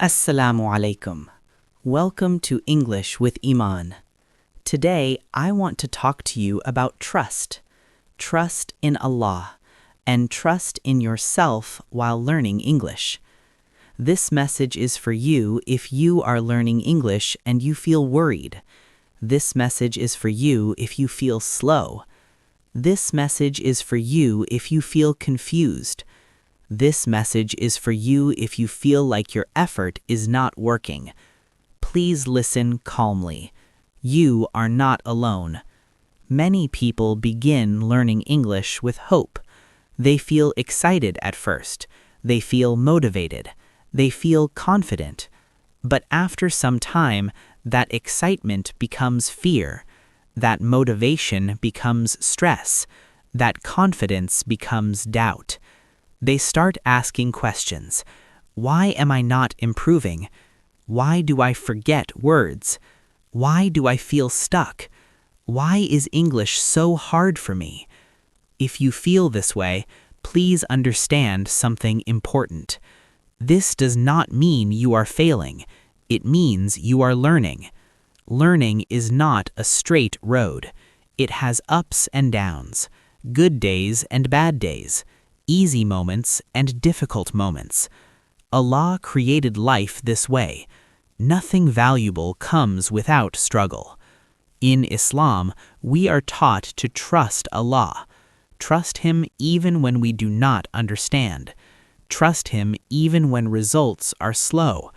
Assalamu alaikum. Welcome to English with Iman. Today, I want to talk to you about trust. Trust in Allah, and trust in yourself while learning English. This message is for you if you are learning English and you feel worried. This message is for you if you feel slow. This message is for you if you feel confused. This message is for you if you feel like your effort is not working. Please listen calmly. You are not alone. Many people begin learning English with hope. They feel excited at first. They feel motivated. They feel confident. But after some time, that excitement becomes fear. That motivation becomes stress. That confidence becomes doubt. They start asking questions. Why am I not improving? Why do I forget words? Why do I feel stuck? Why is English so hard for me? If you feel this way, please understand something important. This does not mean you are failing. It means you are learning. Learning is not a straight road. It has ups and downs, good days and bad days, easy moments and difficult moments. Allah created life this way. Nothing valuable comes without struggle. In Islam, we are taught to trust Allah. Trust Him even when we do not understand. Trust Him even when results are slow.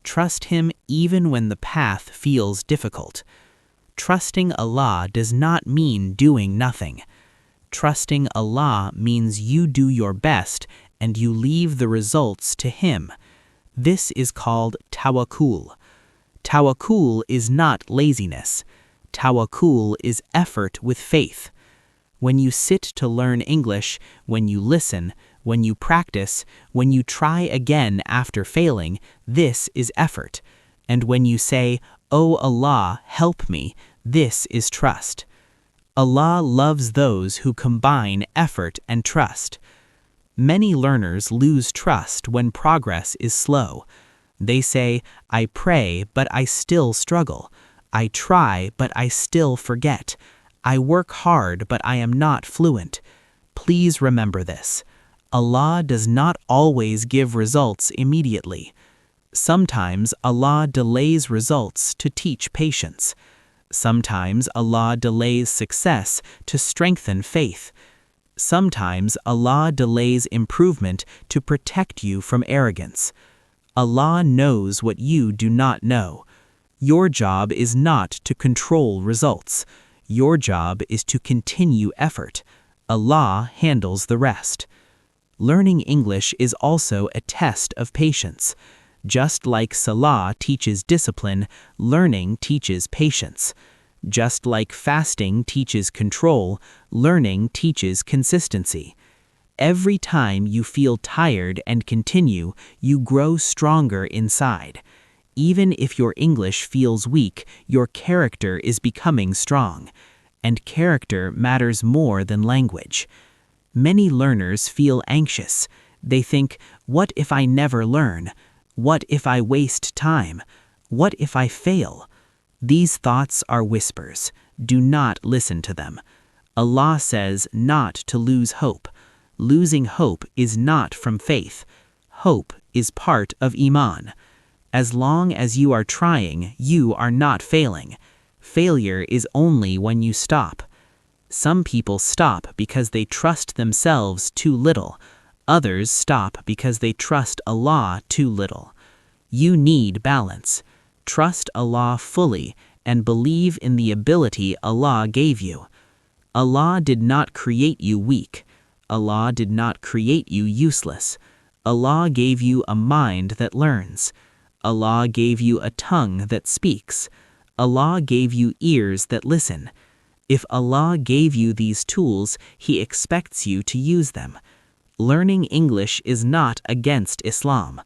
Trust Him even when the path feels difficult. Trusting Allah does not mean doing nothing. Trusting Allah means you do your best and you leave the results to Him. This is called tawakkul. Tawakkul is not laziness. Tawakkul is effort with faith. When you sit to learn English, when you listen, when you practice, when you try again after failing, this is effort. And when you say, "Oh Allah, help me," this is trust. Allah loves those who combine effort and trust. Many learners lose trust when progress is slow. They say, "I pray, but I still struggle. I try, but I still forget. I work hard, but I am not fluent." Please remember this. Allah does not always give results immediately. Sometimes Allah delays results to teach patience. Sometimes Allah delays success to strengthen faith. Sometimes Allah delays improvement to protect you from arrogance. Allah knows what you do not know. Your job is not to control results. Your job is to continue effort. Allah handles the rest. Learning English is also a test of patience. Just like Salah teaches discipline, learning teaches patience. Just like fasting teaches control, learning teaches consistency. Every time you feel tired and continue, you grow stronger inside. Even if your English feels weak, your character is becoming strong. And character matters more than language. Many learners feel anxious. They think, "What if I never learn? What if I waste time? What if I fail?" These thoughts are whispers. Do not listen to them. Allah says not to lose hope. Losing hope is not from faith. Hope is part of Iman. As long as you are trying, you are not failing. Failure is only when you stop. Some people stop because they trust themselves too little. Others stop because they trust Allah too little. You need balance. Trust Allah fully and believe in the ability Allah gave you. Allah did not create you weak. Allah did not create you useless. Allah gave you a mind that learns. Allah gave you a tongue that speaks. Allah gave you ears that listen. If Allah gave you these tools, He expects you to use them. Learning English is not against Islam.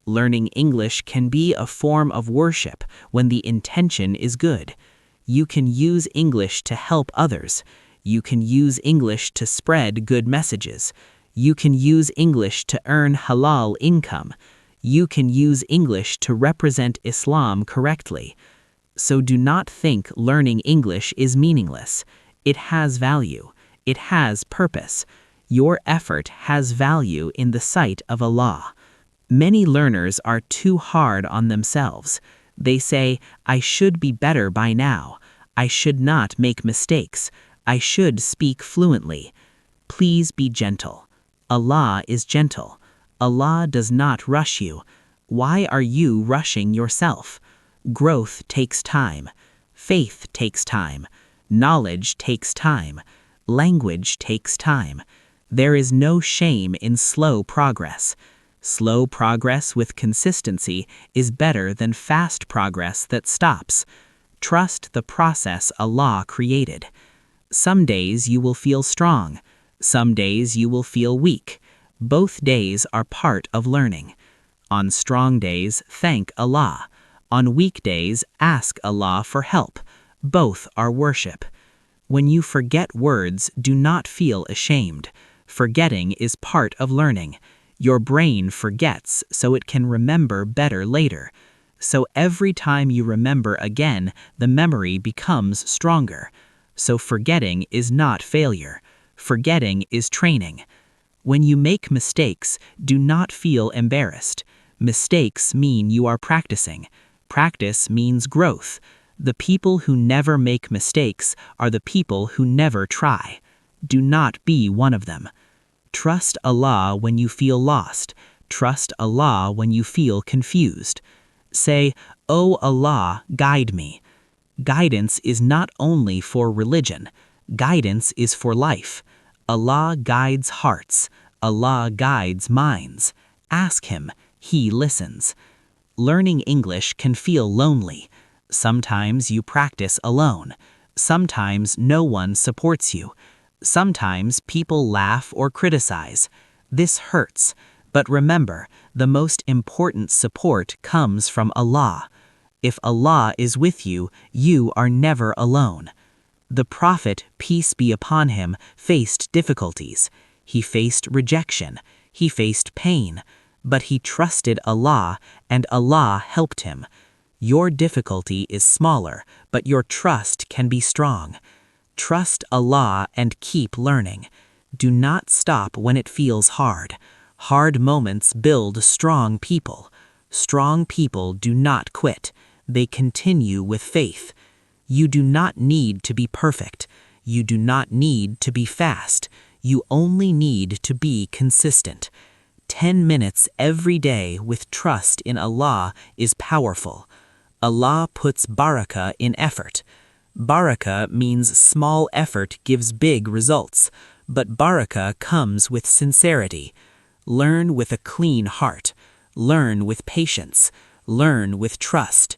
Learning English can be a form of worship when the intention is good. You can use English to help others. You can use English to spread good messages. You can use English to earn halal income. You can use English to represent Islam correctly. So do not think learning English is meaningless. It has value. It has purpose. Your effort has value in the sight of Allah. Many learners are too hard on themselves. They say, I should be better by now. I should not make mistakes. I should speak fluently. Please be gentle. Allah is gentle. Allah does not rush you. Why are you rushing yourself? Growth takes time. Faith takes time. Knowledge takes time. Language takes time. There is no shame in slow progress. Slow progress with consistency is better than fast progress that stops. Trust the process Allah created. Some days you will feel strong. Some days you will feel weak. Both days are part of learning. On strong days, thank Allah. On weak days, ask Allah for help. Both are worship. When you forget words, do not feel ashamed. Forgetting is part of learning. Your brain forgets so it can remember better later. So every time you remember again, the memory becomes stronger. So forgetting is not failure. Forgetting is training. When you make mistakes, do not feel embarrassed. Mistakes mean you are practicing. Practice means growth. The people who never make mistakes are the people who never try. Do not be one of them. Trust Allah when you feel lost. Trust Allah when you feel confused. Say, "O Allah, guide me." Guidance is not only for religion. Guidance is for life. Allah guides hearts. Allah guides minds. Ask Him. He listens. Learning English can feel lonely. Sometimes you practice alone. Sometimes no one supports you. Sometimes people laugh or criticize. This hurts. But remember, the most important support comes from Allah. If Allah is with you, you are never alone. The Prophet, peace be upon him, faced difficulties. He faced rejection. He faced pain. But he trusted Allah, and Allah helped him. Your difficulty is smaller, but your trust can be strong. Trust Allah and keep learning. Do not stop when it feels hard. Hard moments build strong people. Strong people do not quit. They continue with faith. You do not need to be perfect. You do not need to be fast. You only need to be consistent. 10 minutes every day with trust in Allah is powerful. Allah puts barakah in effort. Barakah means small effort gives big results, but barakah comes with sincerity. Learn with a clean heart. Learn with patience. Learn with trust.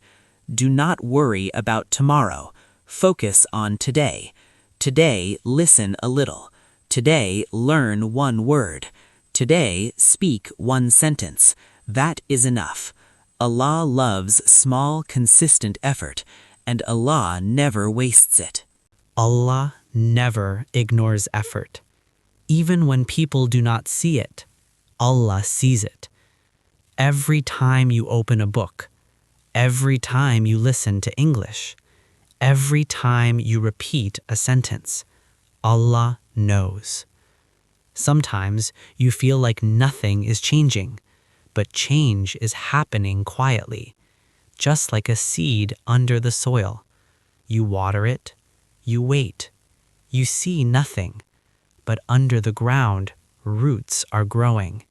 Do not worry about tomorrow. Focus on today. Today, listen a little. Today, learn one word. Today, speak one sentence. That is enough. Allah loves small, consistent effort, and Allah never wastes it. Allah never ignores effort. Even when people do not see it, Allah sees it. Every time you open a book, every time you listen to English, every time you repeat a sentence, Allah knows. Sometimes you feel like nothing is changing, but change is happening quietly, just like a seed under the soil. You water it, you wait, you see nothing, but under the ground, roots are growing.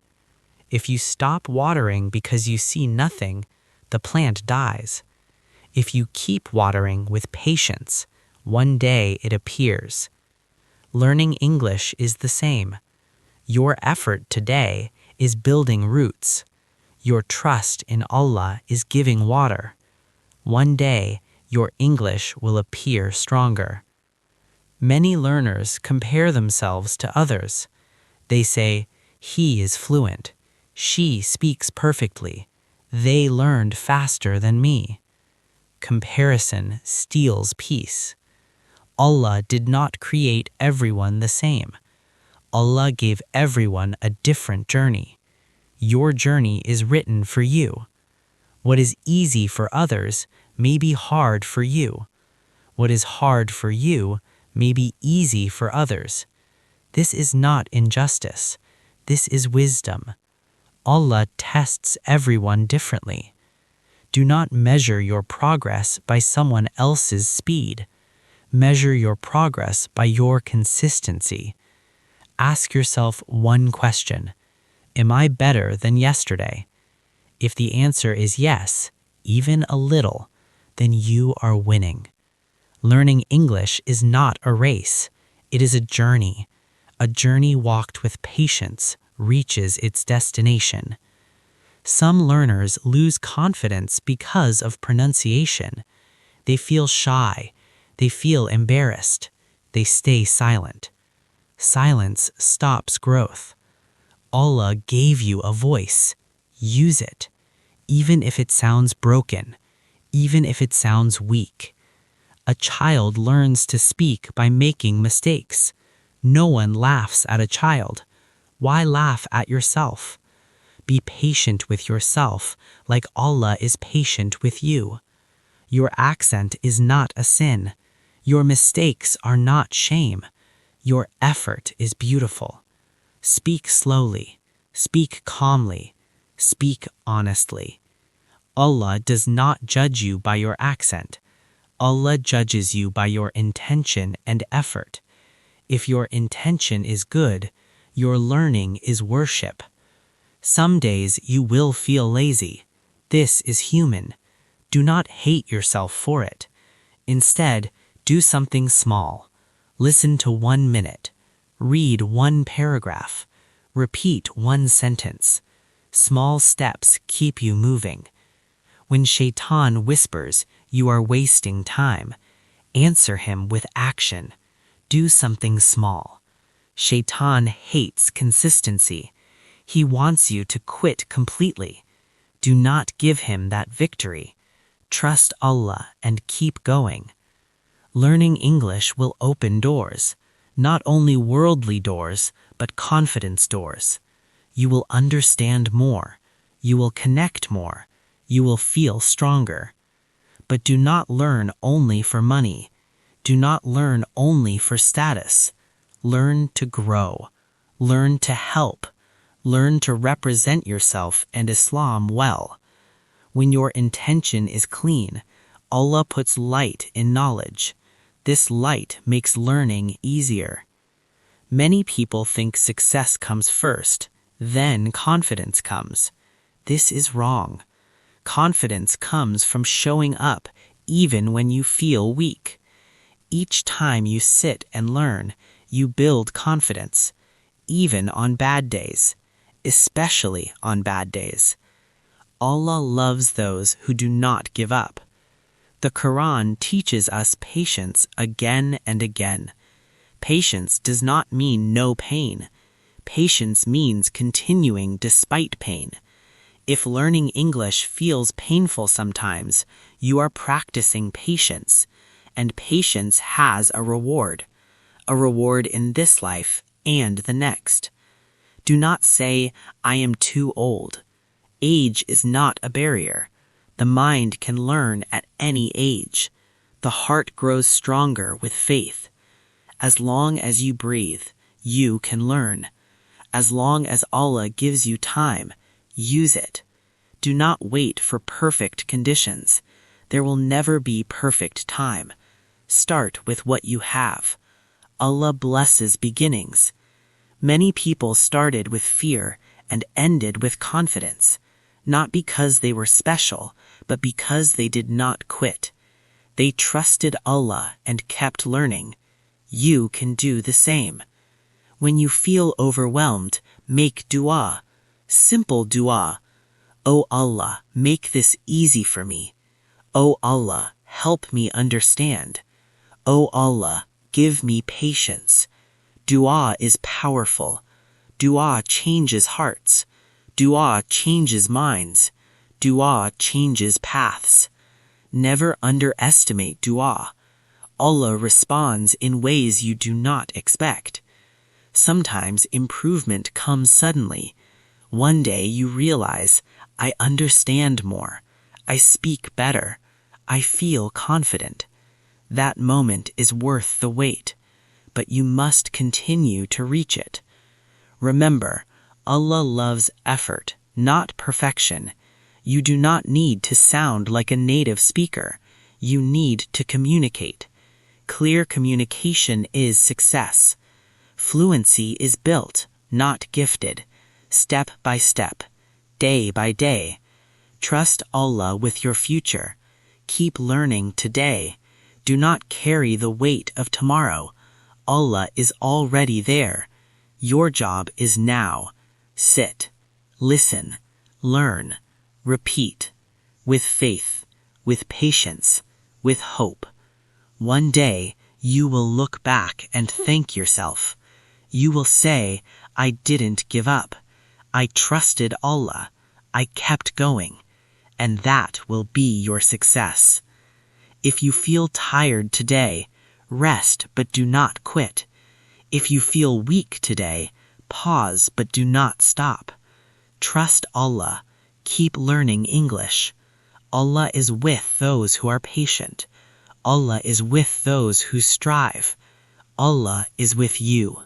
If you stop watering because you see nothing, the plant dies. If you keep watering with patience, one day it appears. Learning English is the same. Your effort today is building roots. Your trust in Allah is giving water. One day, your English will appear stronger. Many learners compare themselves to others. They say, "He is fluent. She speaks perfectly. They learned faster than me." Comparison steals peace. Allah did not create everyone the same. Allah gave everyone a different journey. Your journey is written for you. What is easy for others may be hard for you. What is hard for you may be easy for others. This is not injustice. This is wisdom. Allah tests everyone differently. Do not measure your progress by someone else's speed. Measure your progress by your consistency. Ask yourself one question: am I better than yesterday? If the answer is yes, even a little, then you are winning. Learning English is not a race. It is a journey. A journey walked with patience reaches its destination. Some learners lose confidence because of pronunciation. They feel shy. They feel embarrassed. They stay silent. Silence stops growth. Allah gave you a voice. Use it, even if it sounds broken, even if it sounds weak. A child learns to speak by making mistakes. No one laughs at a child. Why laugh at yourself? Be patient with yourself like Allah is patient with you. Your accent is not a sin. Your mistakes are not shame. Your effort is beautiful. Speak slowly. Speak calmly. Speak honestly. Allah does not judge you by your accent. Allah judges you by your intention and effort. If your intention is good, your learning is worship. Some days you will feel lazy. This is human. Do not hate yourself for it. Instead, do something small. Listen to 1 minute. Read 1 paragraph. Repeat 1 sentence. Small steps keep you moving. When Shaitan whispers you are wasting time, answer him with action. Do something small. Shaitan hates consistency. He wants you to quit completely. Do not give him that victory. Trust Allah and keep going. Learning English will open doors, not only worldly doors, but confidence doors. You will understand more. You will connect more. You will feel stronger. But do not learn only for money. Do not learn only for status. Learn to grow. Learn to help. Learn to represent yourself and Islam well. When your intention is clean, Allah puts light in knowledge. This light makes learning easier. Many people think success comes first, then confidence comes. This is wrong. Confidence comes from showing up even when you feel weak. Each time you sit and learn, you build confidence, even on bad days, especially on bad days. Allah loves those who do not give up. The Quran teaches us patience again and again. Patience does not mean no pain. Patience means continuing despite pain. If learning English feels painful sometimes, you are practicing patience, and patience has a reward in this life and the next. Do not say, I am too old. Age is not a barrier. The mind can learn at any age. The heart grows stronger with faith. As long as you breathe, you can learn. As long as Allah gives you time, use it. Do not wait for perfect conditions. There will never be perfect time. Start with what you have. Allah blesses beginnings. Many people started with fear and ended with confidence, not because they were special, but because they did not quit. They trusted Allah and kept learning. You can do the same. When you feel overwhelmed, make dua. Simple dua. O Allah, make this easy for me. O Allah, help me understand. O Allah, give me patience. Dua is powerful. Dua changes hearts. Dua changes minds. Dua changes paths. Never underestimate dua. Allah responds in ways you do not expect. Sometimes improvement comes suddenly. One day you realize, I understand more. I speak better. I feel confident. That moment is worth the wait, but you must continue to reach it. Remember, Allah loves effort, not perfection. You do not need to sound like a native speaker. You need to communicate. Clear communication is success. Fluency is built, not gifted, step by step, day by day. Trust Allah with your future. Keep learning today. Do not carry the weight of tomorrow. Allah is already there. Your job is now. Sit, listen, learn, repeat, with faith, with patience, with hope. One day, you will look back and thank yourself. You will say, I didn't give up. I trusted Allah. I kept going. And that will be your success. If you feel tired today, rest but do not quit. If you feel weak today, pause but do not stop. Trust Allah. Keep learning English. Allah is with those who are patient. Allah is with those who strive. Allah is with you.